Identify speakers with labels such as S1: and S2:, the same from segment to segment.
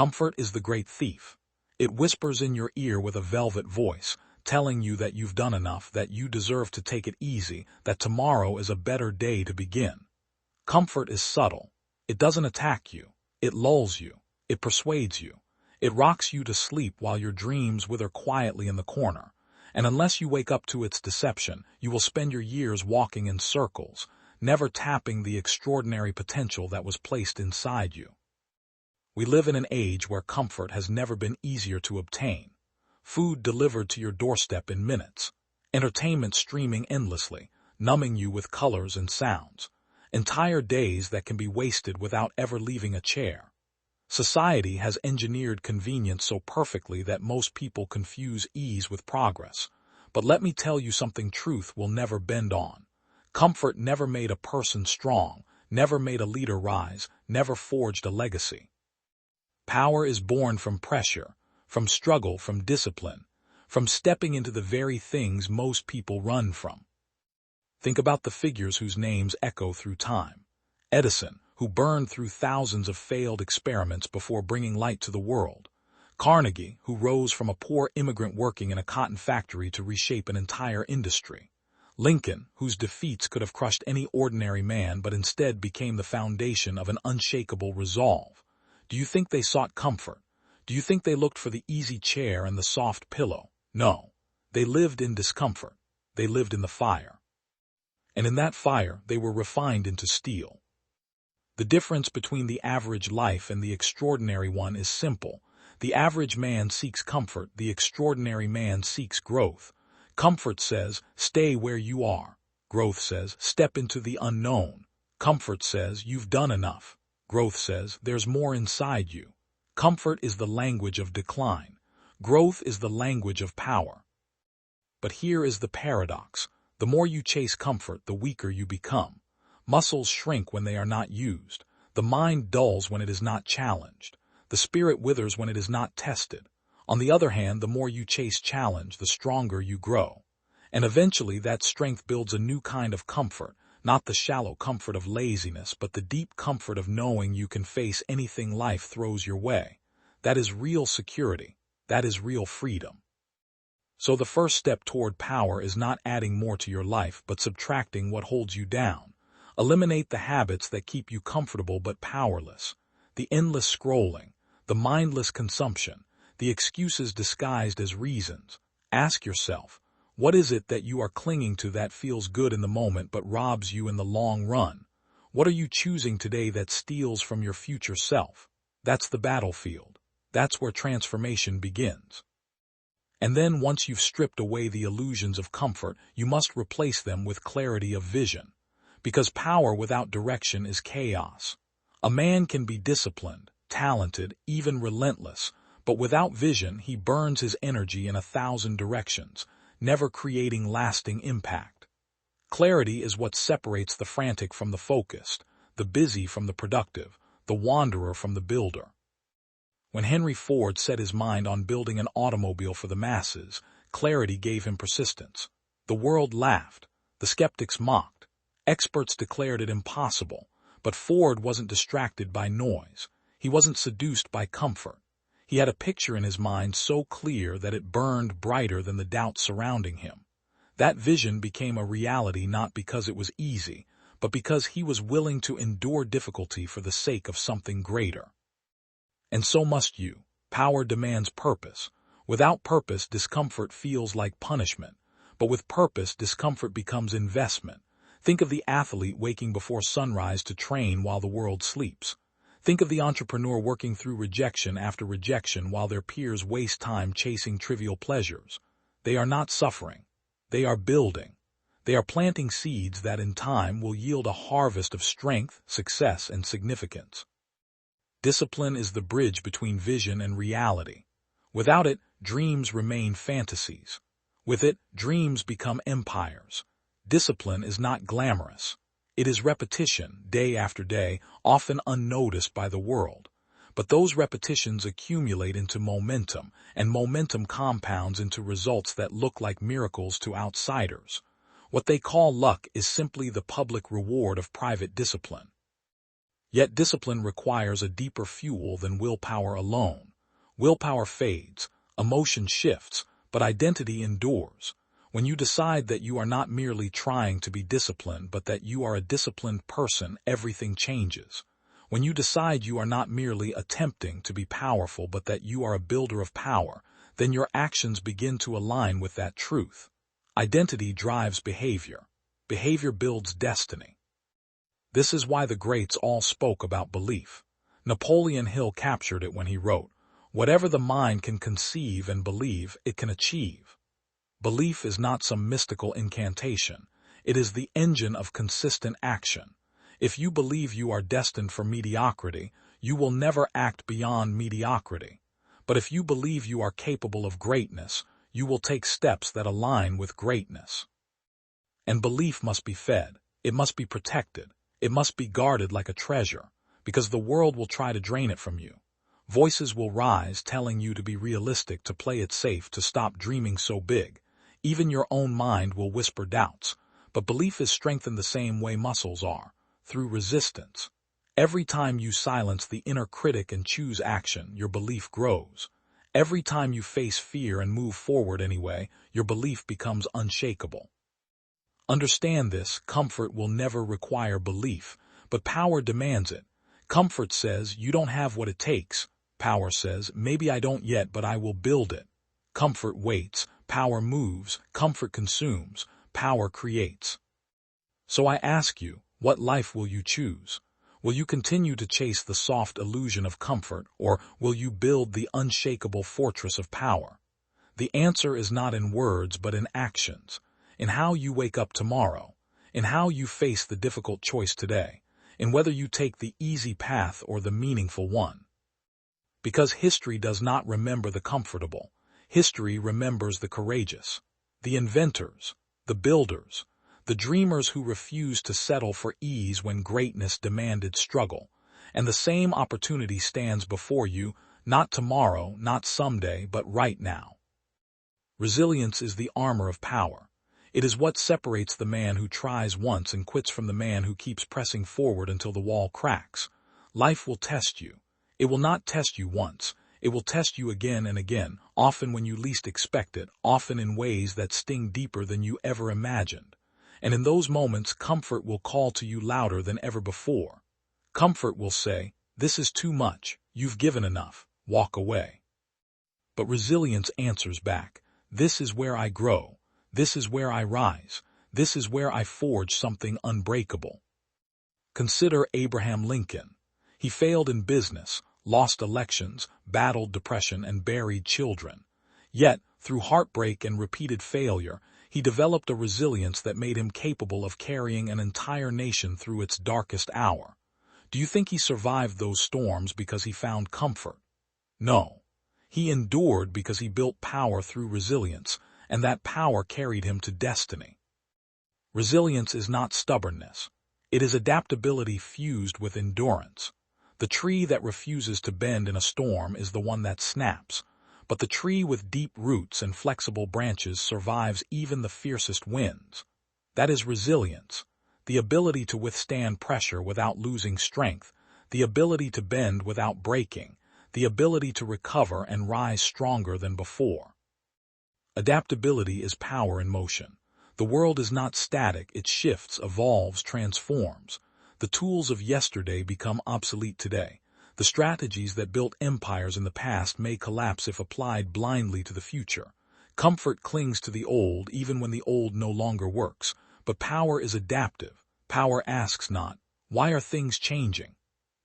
S1: Comfort is the great thief. It whispers in your ear with a velvet voice, telling you that you've done enough, that you deserve to take it easy, that tomorrow is a better day to begin. Comfort is subtle. It doesn't attack you. It lulls you. It persuades you. It rocks you to sleep while your dreams wither quietly in the corner. And unless you wake up to its deception, you will spend your years walking in circles, never tapping the extraordinary potential that was placed inside you. We live in an age where comfort has never been easier to obtain. Food delivered to your doorstep in minutes. Entertainment streaming endlessly, numbing you with colors and sounds. Entire days that can be wasted without ever leaving a chair. Society has engineered convenience so perfectly that most people confuse ease with progress. But let me tell you something truth will never bend on. Comfort never made a person strong, never made a leader rise, never forged a legacy. Power is born from pressure, from struggle, from discipline, from stepping into the very things most people run from. Think about the figures whose names echo through time. Edison, who burned through thousands of failed experiments before bringing light to the world. Carnegie, who rose from a poor immigrant working in a cotton factory to reshape an entire industry. Lincoln, whose defeats could have crushed any ordinary man but instead became the foundation of an unshakable resolve. Do you think they sought comfort? Do you think they looked for the easy chair and the soft pillow? No. They lived in discomfort. They lived in the fire. And in that fire, they were refined into steel. The difference between the average life and the extraordinary one is simple. The average man seeks comfort. The extraordinary man seeks growth. Comfort says, stay where you are. Growth says, step into the unknown. Comfort says, you've done enough. Growth says, there's more inside you. Comfort is the language of decline. Growth is the language of power. But here is the paradox. The more you chase comfort, the weaker you become. Muscles shrink when they are not used. The mind dulls when it is not challenged. The spirit withers when it is not tested. On the other hand, the more you chase challenge, the stronger you grow. And eventually that strength builds a new kind of comfort, not the shallow comfort of laziness, but the deep comfort of knowing you can face anything life throws your way. That is real security. That is real freedom. So the first step toward power is not adding more to your life, but subtracting what holds you down. Eliminate the habits that keep you comfortable but powerless. The endless scrolling, the mindless consumption, the excuses disguised as reasons. Ask yourself, what is it that you are clinging to that feels good in the moment but robs you in the long run? What are you choosing today that steals from your future self? That's the battlefield. That's where transformation begins. And then once you've stripped away the illusions of comfort, you must replace them with clarity of vision. Because power without direction is chaos. A man can be disciplined, talented, even relentless, but without vision he burns his energy in 1,000 directions, never creating lasting impact. Clarity is what separates the frantic from the focused, the busy from the productive, the wanderer from the builder. When Henry Ford set his mind on building an automobile for the masses, clarity gave him persistence. The world laughed. The skeptics mocked. Experts declared it impossible. But Ford wasn't distracted by noise. He wasn't seduced by comfort. He had a picture in his mind so clear that it burned brighter than the doubts surrounding him. That vision became a reality not because it was easy, but because he was willing to endure difficulty for the sake of something greater. And so must you. Power demands purpose. Without purpose, discomfort feels like punishment. But with purpose, discomfort becomes investment. Think of the athlete waking before sunrise to train while the world sleeps. Think of the entrepreneur working through rejection after rejection while their peers waste time chasing trivial pleasures. They are not suffering. They are building. They are planting seeds that in time will yield a harvest of strength, success, and significance. Discipline is the bridge between vision and reality. Without it, dreams remain fantasies. With it, dreams become empires. Discipline is not glamorous. It is repetition, day after day, often unnoticed by the world. But those repetitions accumulate into momentum, and momentum compounds into results that look like miracles to outsiders. What they call luck is simply the public reward of private discipline. Yet discipline requires a deeper fuel than willpower alone. Willpower fades, emotion shifts, but identity endures. When you decide that you are not merely trying to be disciplined but that you are a disciplined person, everything changes. When you decide you are not merely attempting to be powerful but that you are a builder of power, then your actions begin to align with that truth. Identity drives behavior. Behavior builds destiny. This is why the greats all spoke about belief. Napoleon Hill captured it when he wrote, "Whatever the mind can conceive and believe, it can achieve." Belief is not some mystical incantation. It is the engine of consistent action. If you believe you are destined for mediocrity, you will never act beyond mediocrity. But if you believe you are capable of greatness, you will take steps that align with greatness. And belief must be fed. It must be protected. It must be guarded like a treasure, because the world will try to drain it from you. Voices will rise telling you to be realistic, to play it safe, to stop dreaming so big. Even your own mind will whisper doubts. But belief is strengthened the same way muscles are, through resistance. Every time you silence the inner critic and choose action, your belief grows. Every time you face fear and move forward anyway, your belief becomes unshakable. Understand this: comfort will never require belief, but power demands it. Comfort says, "You don't have what it takes." Power says, "Maybe I don't yet, but I will build it." Comfort waits, power moves. Comfort consumes, power creates. So I ask you, what life will you choose? Will you continue to chase the soft illusion of comfort, or will you build the unshakable fortress of power? The answer is not in words but in actions. In how you wake up tomorrow, in how you face the difficult choice today, in whether you take the easy path or the meaningful one. Because history does not remember the comfortable. History remembers the courageous, the inventors, the builders, the dreamers who refused to settle for ease when greatness demanded struggle. And the same opportunity stands before you, not tomorrow, not someday, but right now. Resilience is the armor of power. It is what separates the man who tries once and quits from the man who keeps pressing forward until the wall cracks. Life will test you. It will not test you once. It will test you again and again, often when you least expect it, often in ways that sting deeper than you ever imagined. And in those moments, comfort will call to you louder than ever before. Comfort will say, "This is too much. You've given enough. Walk away." But resilience answers back, "This is where I grow. This is where I rise. This is where I forge something unbreakable." Consider Abraham Lincoln. He failed in business, lost elections, battled depression, and buried children. Yet, through heartbreak and repeated failure, he developed a resilience that made him capable of carrying an entire nation through its darkest hour. Do you think he survived those storms because he found comfort? No. He endured because he built power through resilience, and that power carried him to destiny. Resilience is not stubbornness. It is adaptability fused with endurance. The tree that refuses to bend in a storm is the one that snaps, but the tree with deep roots and flexible branches survives even the fiercest winds. That is resilience, the ability to withstand pressure without losing strength, the ability to bend without breaking, the ability to recover and rise stronger than before. Adaptability is power in motion. The world is not static, it shifts, evolves, transforms. The tools of yesterday become obsolete today. The strategies that built empires in the past may collapse if applied blindly to the future. Comfort clings to the old even when the old no longer works. But power is adaptive. Power asks not, "Why are things changing?"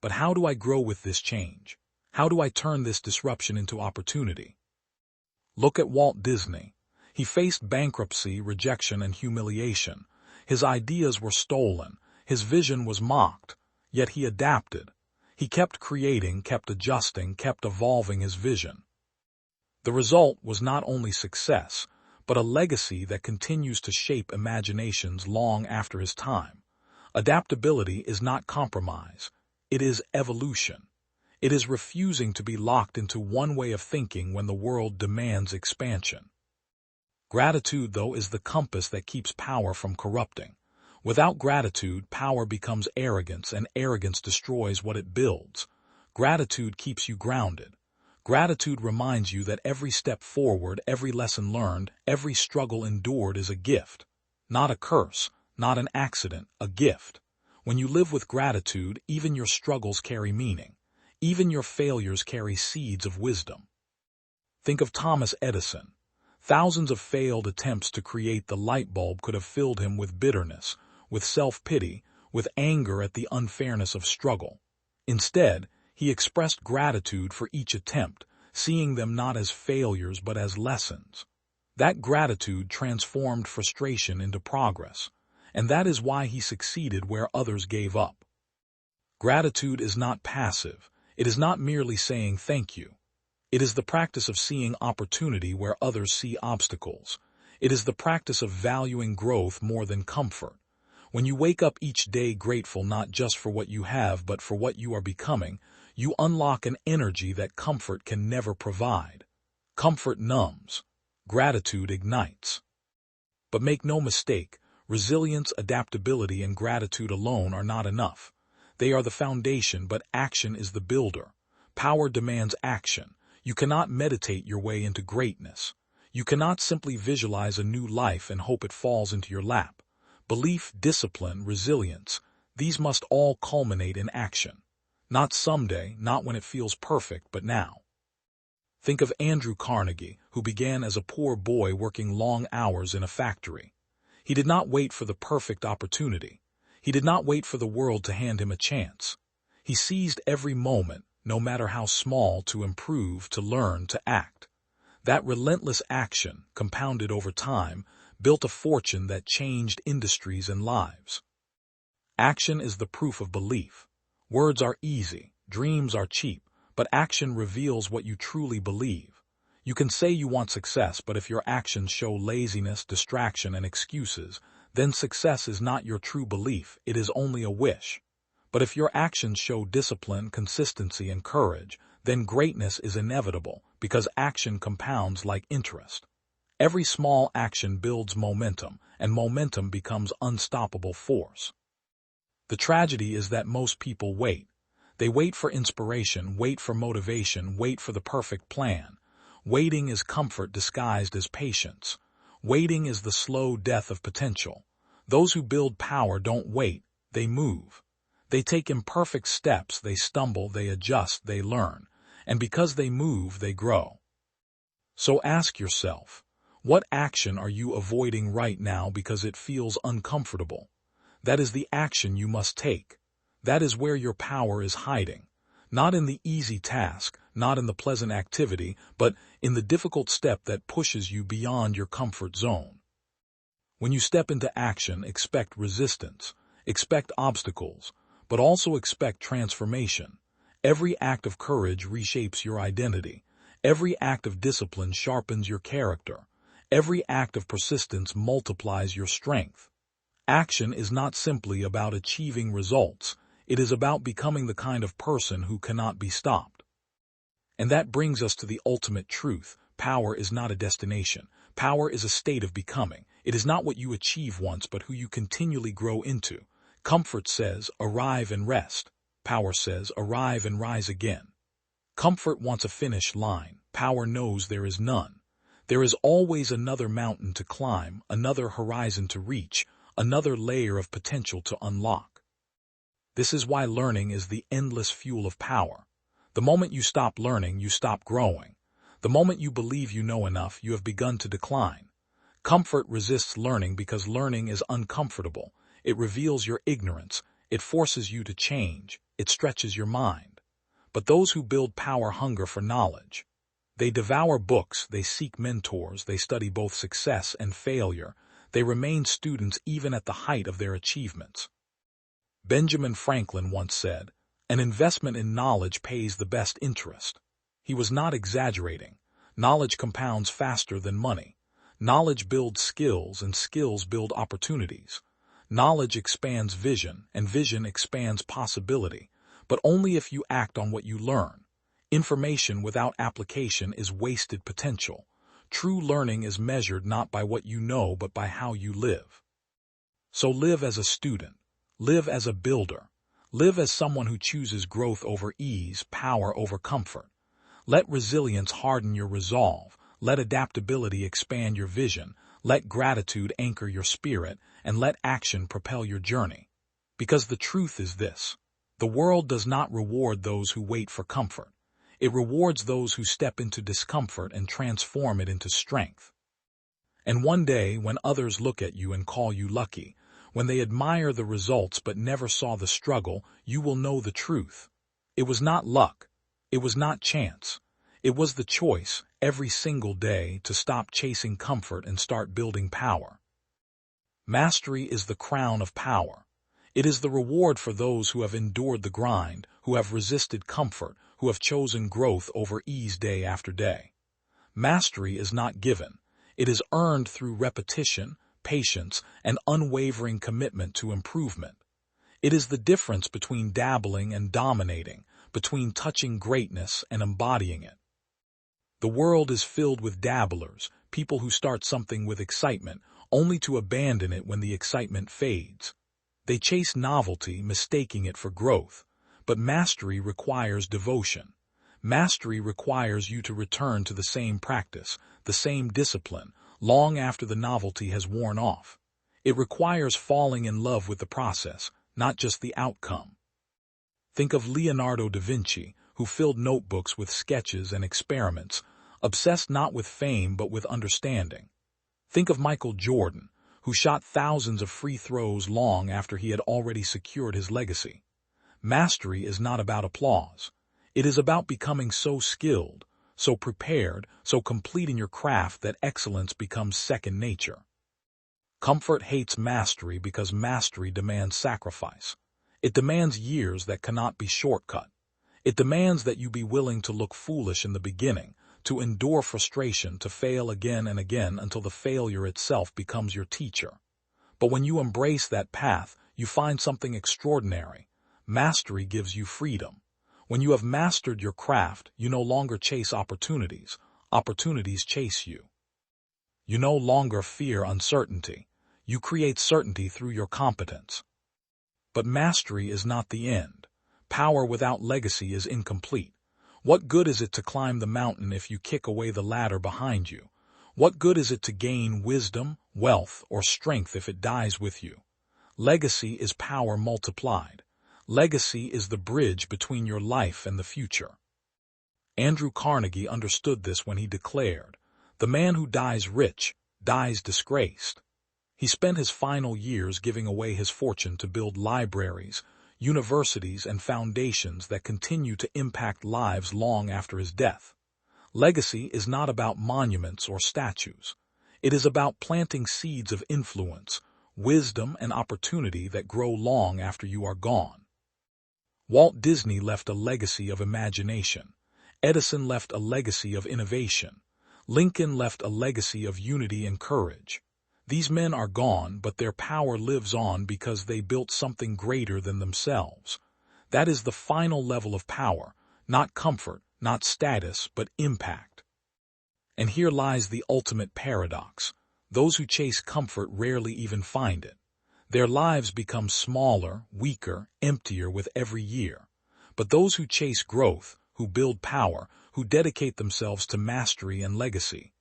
S1: but "How do I grow with this change? How do I turn this disruption into opportunity?" Look at Walt Disney. He faced bankruptcy, rejection, and humiliation. His ideas were stolen. His vision was mocked. Yet he adapted. He kept creating, kept adjusting, kept evolving his vision. The result was not only success, but a legacy that continues to shape imaginations long after his time. Adaptability is not compromise. It is evolution. It is refusing to be locked into one way of thinking when the world demands expansion. Gratitude, though, is the compass that keeps power from corrupting. Without gratitude, power becomes arrogance, and arrogance destroys what it builds. Gratitude keeps you grounded. Gratitude reminds you that every step forward, every lesson learned, every struggle endured is a gift. Not a curse, not an accident, a gift. When you live with gratitude, even your struggles carry meaning. Even your failures carry seeds of wisdom. Think of Thomas Edison. Thousands of failed attempts to create the light bulb could have filled him with bitterness, with self-pity, with anger at the unfairness of struggle. Instead, he expressed gratitude for each attempt, seeing them not as failures but as lessons. That gratitude transformed frustration into progress, and that is why he succeeded where others gave up. Gratitude is not passive. It is not merely saying thank you. It is the practice of seeing opportunity where others see obstacles. It is the practice of valuing growth more than comfort. When you wake up each day grateful not just for what you have but for what you are becoming, you unlock an energy that comfort can never provide. Comfort numbs. Gratitude ignites. But make no mistake, resilience, adaptability, and gratitude alone are not enough. They are the foundation, but action is the builder. Power demands action. You cannot meditate your way into greatness. You cannot simply visualize a new life and hope it falls into your lap. Belief, discipline, resilience, these must all culminate in action. Not someday, not when it feels perfect, but now. Think of Andrew Carnegie, who began as a poor boy working long hours in a factory. He did not wait for the perfect opportunity. He did not wait for the world to hand him a chance. He seized every moment, no matter how small, to improve, to learn, to act. That relentless action, compounded over time, built a fortune that changed industries and lives. Action is the proof of belief. Words are easy, dreams are cheap, but action reveals what you truly believe. You can say you want success, but if your actions show laziness, distraction, and excuses, then success is not your true belief, it is only a wish. But if your actions show discipline, consistency, and courage, then greatness is inevitable, because action compounds like interest. Every small action builds momentum, and momentum becomes unstoppable force. The tragedy is that most people wait. They wait for inspiration, wait for motivation, wait for the perfect plan. Waiting is comfort disguised as patience. Waiting is the slow death of potential. Those who build power don't wait, they move. They take imperfect steps, they stumble, they adjust, they learn. And because they move, they grow. So ask yourself, what action are you avoiding right now because it feels uncomfortable? That is the action you must take. That is where your power is hiding. Not in the easy task, not in the pleasant activity, but in the difficult step that pushes you beyond your comfort zone. When you step into action, expect resistance, expect obstacles, but also expect transformation. Every act of courage reshapes your identity. Every act of discipline sharpens your character. Every act of persistence multiplies your strength. Action is not simply about achieving results. It is about becoming the kind of person who cannot be stopped. And that brings us to the ultimate truth. Power is not a destination. Power is a state of becoming. It is not what you achieve once, but who you continually grow into. Comfort says, arrive and rest. Power says, arrive and rise again. Comfort wants a finish line. Power knows there is none. There is always another mountain to climb, another horizon to reach, another layer of potential to unlock. This is why learning is the endless fuel of power. The moment you stop learning, you stop growing. The moment you believe you know enough, you have begun to decline. Comfort resists learning because learning is uncomfortable. It reveals your ignorance. It forces you to change. It stretches your mind. But those who build power hunger for knowledge. They devour books, they seek mentors, they study both success and failure. They remain students even at the height of their achievements. Benjamin Franklin once said, "An investment in knowledge pays the best interest." He was not exaggerating. Knowledge compounds faster than money. Knowledge builds skills, and skills build opportunities. Knowledge expands vision, and vision expands possibility, but only if you act on what you learn. Information without application is wasted potential. True learning is measured not by what you know but by how you live. So live as a student, live as a builder, live as someone who chooses growth over ease, power over comfort. Let resilience harden your resolve, let adaptability expand your vision, let gratitude anchor your spirit, and let action propel your journey. Because the truth is this: the world does not reward those who wait for comfort. It rewards those who step into discomfort and transform it into strength. And one day, when others look at you and call you lucky, when they admire the results but never saw the struggle, you will know the truth. It was not luck. It was not chance. It was the choice, every single day, to stop chasing comfort and start building power. Mastery is the crown of power. It is the reward for those who have endured the grind, who have resisted comfort, who have chosen growth over ease day after day. Mastery is not given. It is earned through repetition, patience, and unwavering commitment to improvement. It is the difference between dabbling and dominating, between touching greatness and embodying it. The world is filled with dabblers, people who start something with excitement, only to abandon it when the excitement fades. They chase novelty, mistaking it for growth. But mastery requires devotion. Mastery requires you to return to the same practice, the same discipline, long after the novelty has worn off. It requires falling in love with the process, not just the outcome. Think of Leonardo da Vinci, who filled notebooks with sketches and experiments, obsessed not with fame but with understanding. Think of Michael Jordan, who shot thousands of free throws long after he had already secured his legacy. Mastery is not about applause. It is about becoming so skilled, so prepared, so complete in your craft that excellence becomes second nature. Comfort hates mastery because mastery demands sacrifice. It demands years that cannot be shortcut. It demands that you be willing to look foolish in the beginning, to endure frustration, to fail again and again until the failure itself becomes your teacher. But when you embrace that path, you find something extraordinary. Mastery gives you freedom. When you have mastered your craft, you no longer chase opportunities. Opportunities chase you. You no longer fear uncertainty. You create certainty through your competence. But mastery is not the end. Power without legacy is incomplete. What good is it to climb the mountain if you kick away the ladder behind you? What good is it to gain wisdom, wealth, or strength if it dies with you? Legacy is power multiplied. Legacy is the bridge between your life and the future. Andrew Carnegie understood this when he declared, "The man who dies rich, dies disgraced." He spent his final years giving away his fortune to build libraries, universities, and foundations that continue to impact lives long after his death. Legacy is not about monuments or statues. It is about planting seeds of influence, wisdom, and opportunity that grow long after you are gone. Walt Disney left a legacy of imagination. Edison left a legacy of innovation. Lincoln left a legacy of unity and courage. These men are gone, but their power lives on because they built something greater than themselves. That is the final level of power, not comfort, not status, but impact. And here lies the ultimate paradox. Those who chase comfort rarely even find it. Their lives become smaller, weaker, emptier with every year. But those who chase growth, who build power, who dedicate themselves to mastery and legacy,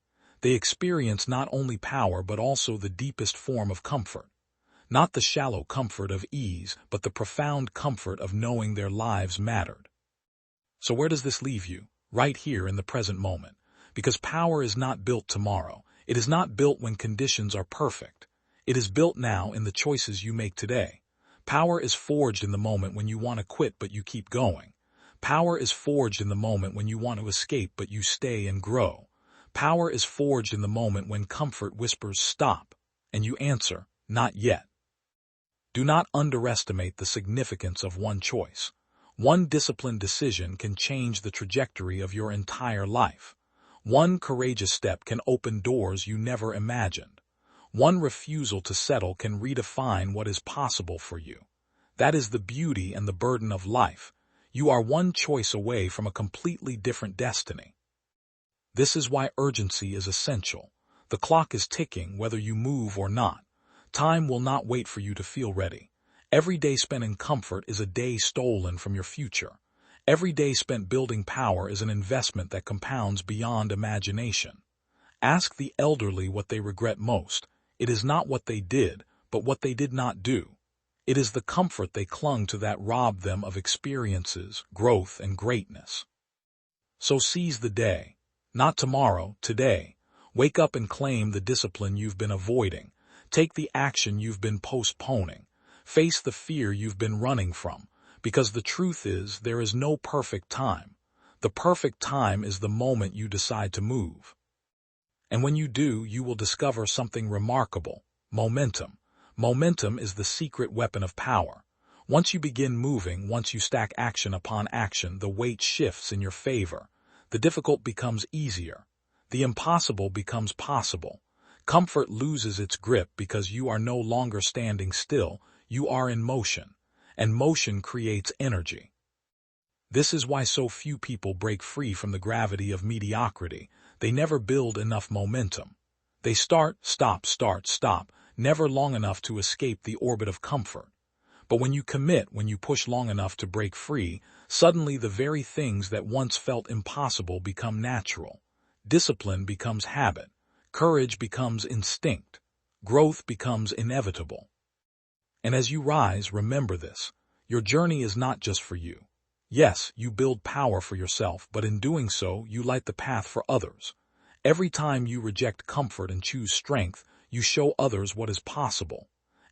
S1: they experience not only power but also the deepest form of comfort. Not the shallow comfort of ease, but the profound comfort of knowing their lives mattered. So where does this leave you? Right here in the present moment. Because power is not built tomorrow. It is not built when conditions are perfect. It is built now in the choices you make today. Power is forged in the moment when you want to quit but you keep going. Power is forged in the moment when you want to escape but you stay and grow. Power is forged in the moment when comfort whispers stop, and you answer, not yet. Do not underestimate the significance of one choice. One disciplined decision can change the trajectory of your entire life. One courageous step can open doors you never imagined. One refusal to settle can redefine what is possible for you. That is the beauty and the burden of life. You are one choice away from a completely different destiny. This is why urgency is essential. The clock is ticking whether you move or not. Time will not wait for you to feel ready. Every day spent in comfort is a day stolen from your future. Every day spent building power is an investment that compounds beyond imagination. Ask the elderly what they regret most. It is not what they did, but what they did not do. It is the comfort they clung to that robbed them of experiences, growth, and greatness. So seize the day. Not tomorrow, today. Wake up and claim the discipline you've been avoiding. Take the action you've been postponing. Face the fear you've been running from. Because the truth is, there is no perfect time. The perfect time is the moment you decide to move. And when you do, you will discover something remarkable: momentum. Momentum is the secret weapon of power. Once you begin moving, once you stack action upon action, the weight shifts in your favor. The difficult becomes easier. The impossible becomes possible. Comfort loses its grip because you are no longer standing still, you are in motion. And motion creates energy. This is why so few people break free from the gravity of mediocrity. They never build enough momentum. They start, stop, never long enough to escape the orbit of comfort. But when you commit, when you push long enough to break free, suddenly the very things that once felt impossible become natural. Discipline becomes habit. Courage becomes instinct. Growth becomes inevitable. And as you rise, remember this: your journey is not just for you. Yes, you build power for yourself, but in doing so, you light the path for others. Every time you reject comfort and choose strength, you show others what is possible.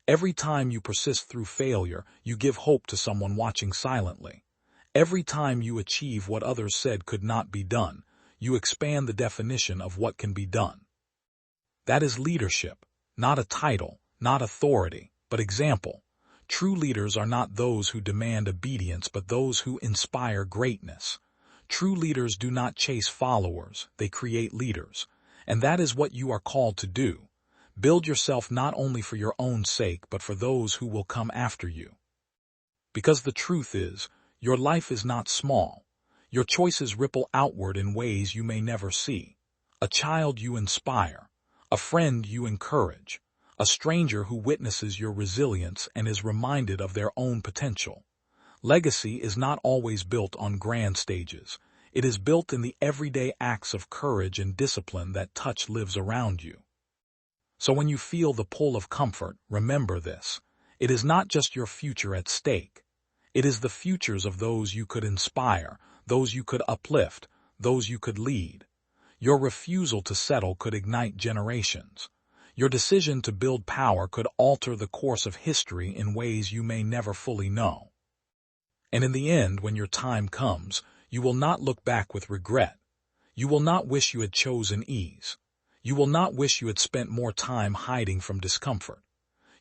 S1: Every time you persist through failure, you give hope to someone watching silently. Every time you achieve what others said could not be done, you expand the definition of what can be done. That is leadership, not a title, not authority, but example. True leaders are not those who demand obedience, but those who inspire greatness. True leaders do not chase followers, they create leaders. And that is what you are called to do. Build yourself not only for your own sake, but for those who will come after you. Because the truth is, your life is not small. Your choices ripple outward in ways you may never see. A child you inspire. A friend you encourage. A stranger who witnesses your resilience and is reminded of their own potential. Legacy is not always built on grand stages. It is built in the everyday acts of courage and discipline that touch lives around you. So when you feel the pull of comfort, remember this: it is not just your future at stake. It is the futures of those you could inspire, those you could uplift, those you could lead. Your refusal to settle could ignite generations. Your decision to build power could alter the course of history in ways you may never fully know. And in the end, when your time comes, you will not look back with regret. You will not wish you had chosen ease. You will not wish you had spent more time hiding from discomfort.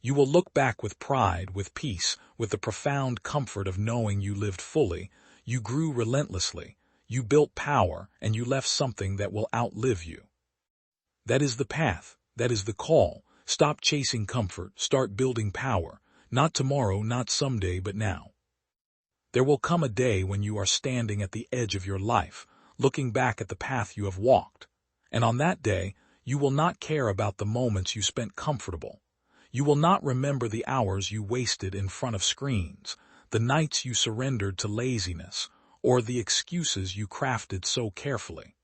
S1: You will look back with pride, with peace, with the profound comfort of knowing you lived fully, you grew relentlessly, you built power, and you left something that will outlive you. That is the path. That is the call. Stop chasing comfort, start building power. Not tomorrow, not someday, but now. There will come a day when you are standing at the edge of your life, looking back at the path you have walked. And on that day, you will not care about the moments you spent comfortable. You will not remember the hours you wasted in front of screens, the nights you surrendered to laziness, or the excuses you crafted so carefully.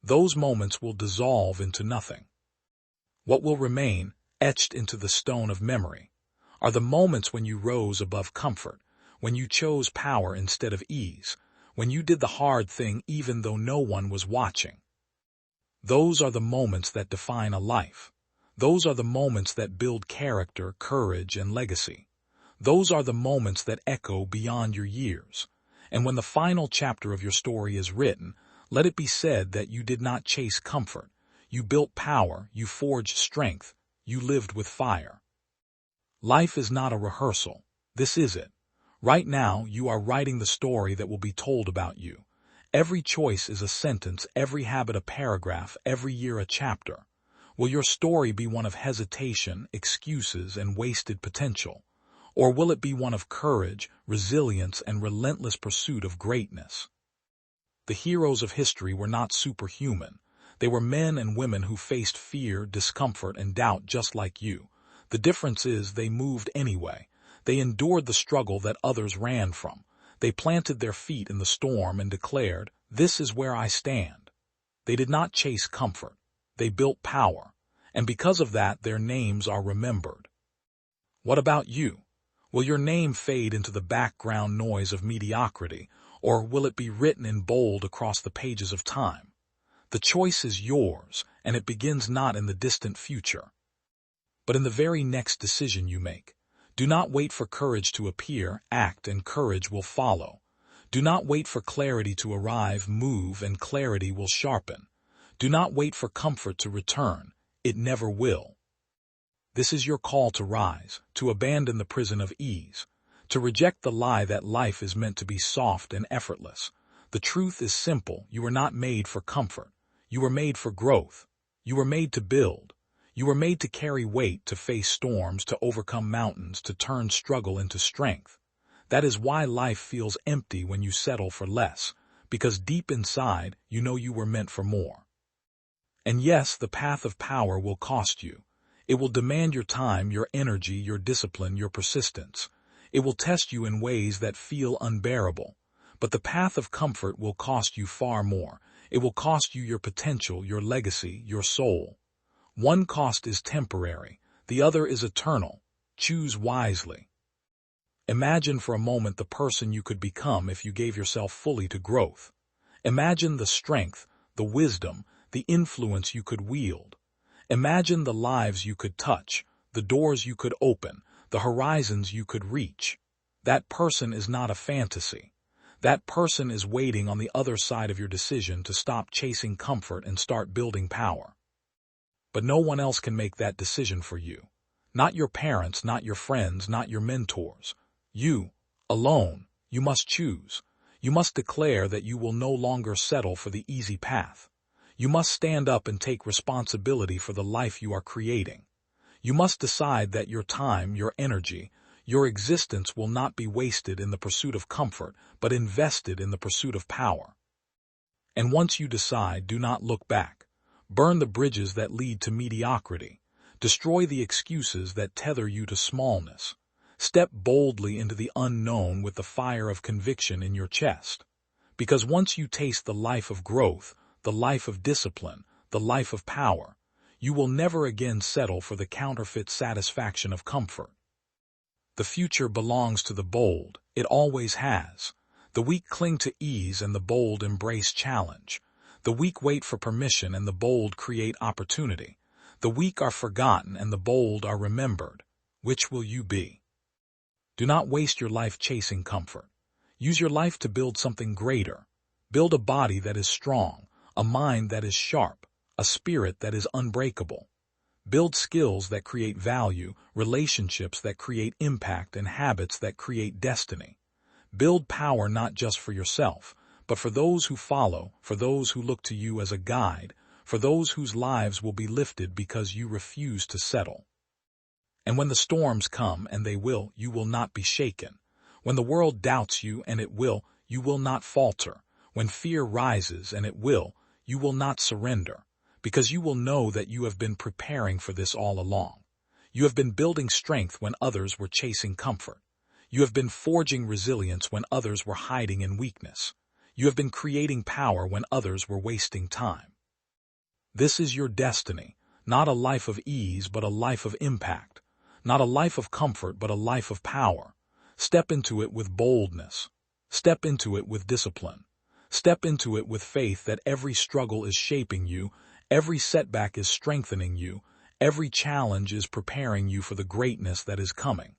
S1: Those moments will dissolve into nothing. What will remain, etched into the stone of memory, are the moments when you rose above comfort, when you chose power instead of ease, when you did the hard thing even though no one was watching. Those are the moments that define a life. Those are the moments that build character, courage, and legacy. Those are the moments that echo beyond your years. And when the final chapter of your story is written, let it be said that you did not chase comfort. You built power, you forged strength, you lived with fire. Life is not a rehearsal. This is it. Right now, you are writing the story that will be told about you. Every choice is a sentence, every habit a paragraph, every year a chapter. Will your story be one of hesitation, excuses, and wasted potential? Or will it be one of courage, resilience, and relentless pursuit of greatness? The heroes of history were not superhuman. They were men and women who faced fear, discomfort, and doubt just like you. The difference is they moved anyway. They endured the struggle that others ran from. They planted their feet in the storm and declared, "This is where I stand." They did not chase comfort. They built power. And because of that, their names are remembered. What about you? Will your name fade into the background noise of mediocrity, or will it be written in bold across the pages of time? The choice is yours, and it begins not in the distant future, but in the very next decision you make. Do not wait for courage to appear, act, and courage will follow. Do not wait for clarity to arrive, move, and clarity will sharpen. Do not wait for comfort to return, it never will. This is your call to rise, to abandon the prison of ease, to reject the lie that life is meant to be soft and effortless. The truth is simple: you were not made for comfort. You were made for growth. You were made to build. You were made to carry weight, to face storms, to overcome mountains, to turn struggle into strength. That is why life feels empty when you settle for less, because deep inside, you know you were meant for more. And yes, the path of power will cost you. It will demand your time, your energy, your discipline, your persistence. It will test you in ways that feel unbearable. But the path of comfort will cost you far more. It will cost you your potential, your legacy, your soul. One cost is temporary, the other is eternal. Choose wisely. Imagine for a moment the person you could become if you gave yourself fully to growth. Imagine the strength, the wisdom, the influence you could wield. Imagine the lives you could touch, the doors you could open, the horizons you could reach. That person is not a fantasy. That person is waiting on the other side of your decision to stop chasing comfort and start building power. But no one else can make that decision for you. Not your parents, not your friends, not your mentors. You, alone, you must choose. You must declare that you will no longer settle for the easy path. You must stand up and take responsibility for the life you are creating. You must decide that your time, your energy, your existence will not be wasted in the pursuit of comfort, but invested in the pursuit of power. And once you decide, do not look back. Burn the bridges that lead to mediocrity. Destroy the excuses that tether you to smallness. Step boldly into the unknown with the fire of conviction in your chest. Because once you taste the life of growth, the life of discipline, the life of power, you will never again settle for the counterfeit satisfaction of comfort. The future belongs to the bold. It always has. The weak cling to ease and the bold embrace challenge. The weak wait for permission and the bold create opportunity. The weak are forgotten and the bold are remembered. Which will you be? Do not waste your life chasing comfort. Use your life to build something greater. Build a body that is strong, a mind that is sharp, a spirit that is unbreakable. Build skills that create value, relationships that create impact, and habits that create destiny. Build power not just for yourself, but for those who follow, for those who look to you as a guide, for those whose lives will be lifted because you refuse to settle. And when the storms come, and they will, you will not be shaken. When the world doubts you, and it will, you will not falter. When fear rises, and it will, you will not surrender, because you will know that you have been preparing for this all along. You have been building strength when others were chasing comfort. You have been forging resilience when others were hiding in weakness. You have been creating power when others were wasting time. This is your destiny, not a life of ease, but a life of impact. Not a life of comfort, but a life of power. Step into it with boldness. Step into it with discipline. Step into it with faith that every struggle is shaping you, every setback is strengthening you, every challenge is preparing you for the greatness that is coming.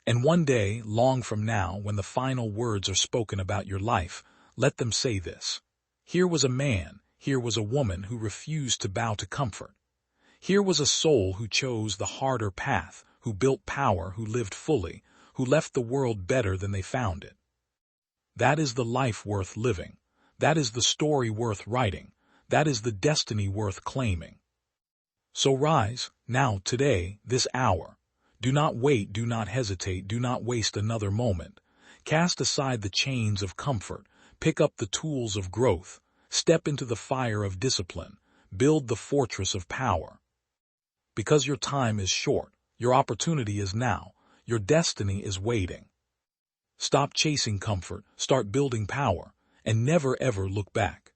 S1: And one day, long from now, when the final words are spoken about your life, let them say this: here was a man, here was a woman who refused to bow to comfort. Here was a soul who chose the harder path, who built power, who lived fully, who left the world better than they found it. That is the life worth living. That is the story worth writing. That is the destiny worth claiming. So rise, now, today, this hour. Do not wait, do not hesitate, do not waste another moment. Cast aside the chains of comfort, pick up the tools of growth, step into the fire of discipline, build the fortress of power. Because your time is short, Your opportunity is now. Your destiny is waiting. Stop chasing comfort, start building power, and never ever look back.